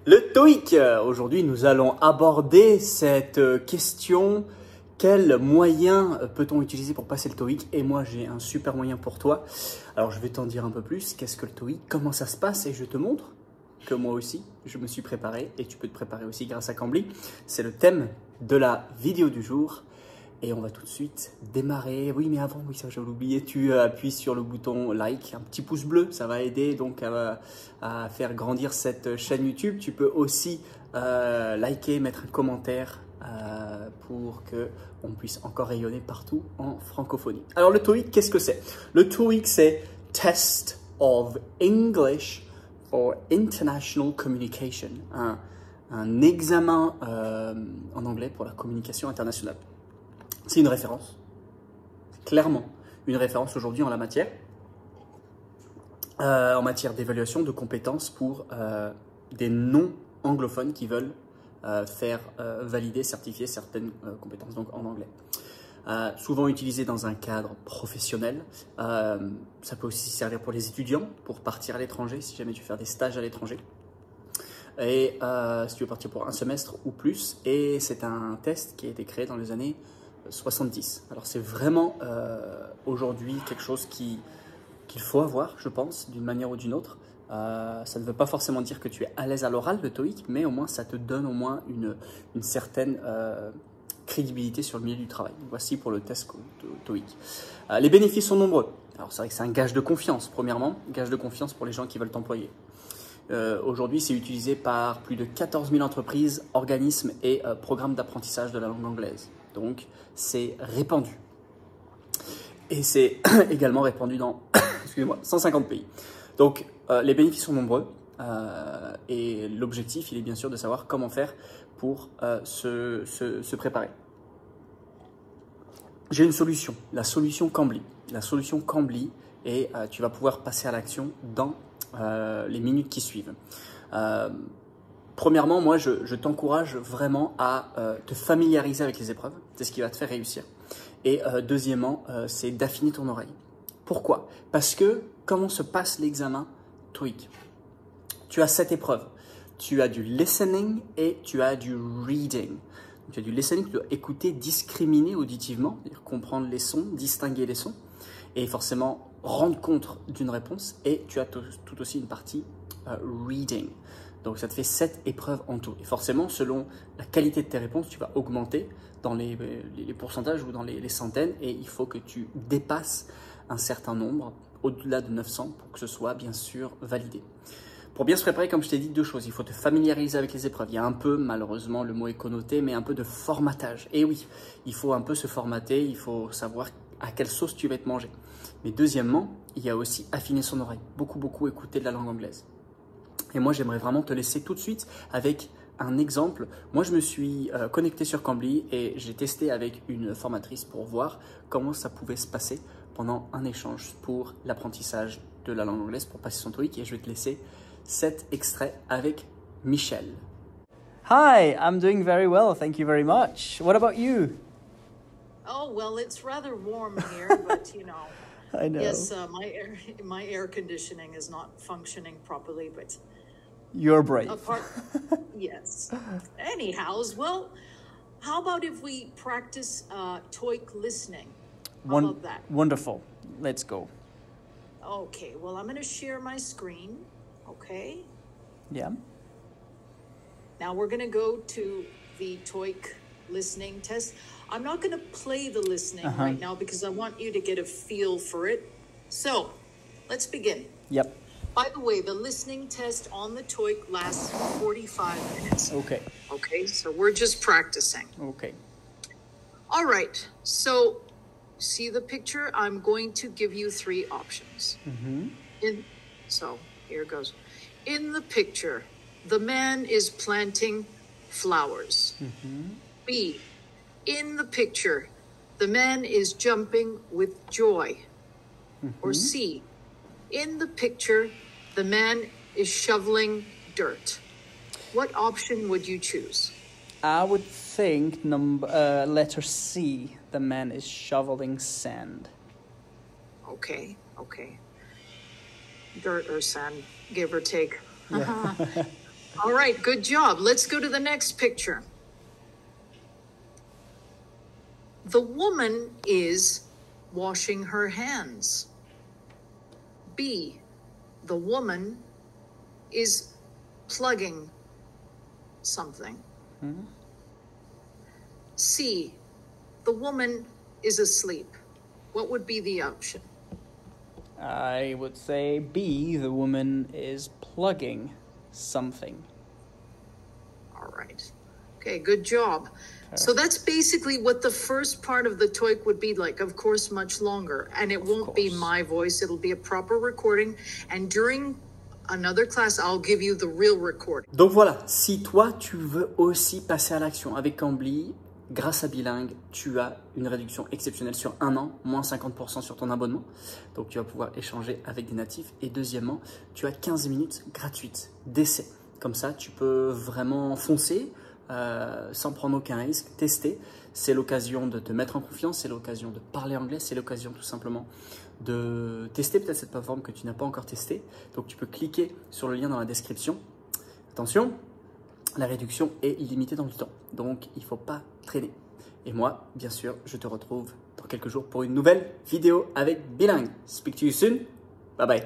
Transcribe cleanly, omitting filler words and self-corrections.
Le TOEIC. Aujourd'hui, nous allons aborder cette question. Quel moyen peut-on utiliser pour passer le TOEIC? Et moi, j'ai un super moyen pour toi. Alors, je vais t'en dire un peu plus. Qu'est-ce que le TOEIC? Comment ça se passe? Et je te montre que moi aussi, je me suis préparé. Et tu peux te préparer aussi grâce à Cambly. C'est le thème de la vidéo du jour. Et on va tout de suite démarrer. Oui, mais avant, oui, ça j'ai oublié, tu appuies sur le bouton like, un petit pouce bleu, ça va aider donc à faire grandir cette chaîne YouTube. Tu peux aussi liker, mettre un commentaire pour qu'on puisse encore rayonner partout en francophonie. Alors le TOEIC, qu'est-ce que c'est? Le TOEIC, c'est Test of English for International Communication, un examen en anglais pour la communication internationale. C'est une référence, clairement une référence aujourd'hui en la matière, d'évaluation de compétences pour des non-anglophones qui veulent faire valider, certifier certaines compétences donc en anglais. Souvent utilisé dans un cadre professionnel, ça peut aussi servir pour les étudiants, pour partir à l'étranger, si jamais tu veux faire des stages à l'étranger. Et si tu veux partir pour un semestre ou plus, et c'est un test qui a été créé dans les années 70. Alors c'est vraiment aujourd'hui quelque chose qu'il faut avoir, je pense, d'une manière ou d'une autre. Ça ne veut pas forcément dire que tu es à l'aise à l'oral, le TOEIC, mais au moins ça te donne au moins une certaine crédibilité sur le milieu du travail. Voici pour le test TOEIC. Les bénéfices sont nombreux. Alors c'est vrai que c'est un gage de confiance, premièrement, gage de confiance pour les gens qui veulent t'employer. Aujourd'hui, c'est utilisé par plus de 14 000 entreprises, organismes et programmes d'apprentissage de la langue anglaise. Donc, c'est répandu. Et c'est également répandu dans 150 pays. Donc, les bénéfices sont nombreux. Et l'objectif, il est bien sûr de savoir comment faire pour se préparer. J'ai une solution, la solution Cambly. La solution Cambly, et tu vas pouvoir passer à l'action dans les minutes qui suivent. Premièrement, moi, je t'encourage vraiment à te familiariser avec les épreuves. C'est ce qui va te faire réussir. Et deuxièmement, c'est d'affiner ton oreille. Pourquoi? Parce que comment se passe l'examen TOEIC? Tu as 7 épreuves. Tu as du listening et tu as du reading. Donc, tu as du listening, tu dois écouter, discriminer auditivement, c'est-à-dire comprendre les sons, distinguer les sons et forcément rendre compte d'une réponse. Et tu as tout aussi une partie reading. Donc, ça te fait 7 épreuves en tout. Et forcément, selon la qualité de tes réponses, tu vas augmenter dans les pourcentages ou dans les centaines. Et il faut que tu dépasses un certain nombre, au-delà de 900, pour que ce soit bien sûr validé. Pour bien se préparer, comme je t'ai dit, 2 choses. Il faut te familiariser avec les épreuves. Il y a un peu, malheureusement, le mot est connoté, mais un peu de formatage. Et oui, il faut un peu se formater. Il faut savoir à quelle sauce tu vas te manger. Mais deuxièmement, il y a aussi affiner son oreille. Beaucoup écouter de la langue anglaise. Et moi, j'aimerais vraiment te laisser tout de suite avec un exemple. Moi, je me suis connecté sur Cambly et j'ai testé avec une formatrice pour voir comment ça pouvait se passer pendant un échange pour l'apprentissage de la langue anglaise pour passer son TOEIC. Et je vais te laisser cet extrait avec Michel. Hi, I'm doing very well, thank you very much. What about you? Oh, well, it's rather warm here, but you know. I know. Yes, my air conditioning is not functioning properly, but You're brave. yes. Anyhow, well, how about if we practice TOEIC listening? How about that? Wonderful. Let's go. Okay, well, I'm going to share my screen, okay? Yeah. Now we're going to go to the TOEIC listening test. I'm not going to play the listening right now because I want you to get a feel for it. So, let's begin. Yep. By the way, the listening test on the TOEIC lasts 45 minutes. Okay. Okay, so we're just practicing. Okay. All right, so see the picture? I'm going to give you 3 options. So, here goes. In the picture, the man is planting flowers. B, in the picture, the man is jumping with joy. Or C, in the picture, the man is shoveling dirt. What option would you choose? I would think letter C, the man is shoveling sand. Okay. Dirt or sand, give or take. Yeah. All right, good job. Let's go to the next picture. The woman is washing her hands. B, the woman is plugging something. C, the woman is asleep. What would be the option? I would say B, the woman is plugging something. All right. Okay, good job. So that's basically what the first part of the TOEIC would be like, of course, much longer. And it won't be my voice, it'll be a proper recording. And during another class, I'll give you the real recording. Donc voilà, si toi, tu veux aussi passer à l'action avec Cambly, grâce à Bilingue, tu as une réduction exceptionnelle sur un an, moins 50% sur ton abonnement. Donc tu vas pouvoir échanger avec des natifs. Et deuxièmement, tu as 15 minutes gratuites d'essai. Comme ça, tu peux vraiment foncer sans prendre aucun risque, tester. C'est l'occasion de te mettre en confiance, c'est l'occasion de parler anglais, c'est l'occasion tout simplement de tester peut-être cette plateforme que tu n'as pas encore testée. Donc tu peux cliquer sur le lien dans la description. Attention, la réduction est limitée dans le temps, donc il ne faut pas traîner. Et moi, bien sûr, je te retrouve dans quelques jours pour une nouvelle vidéo avec Bilingue. Speak to you soon. Bye bye.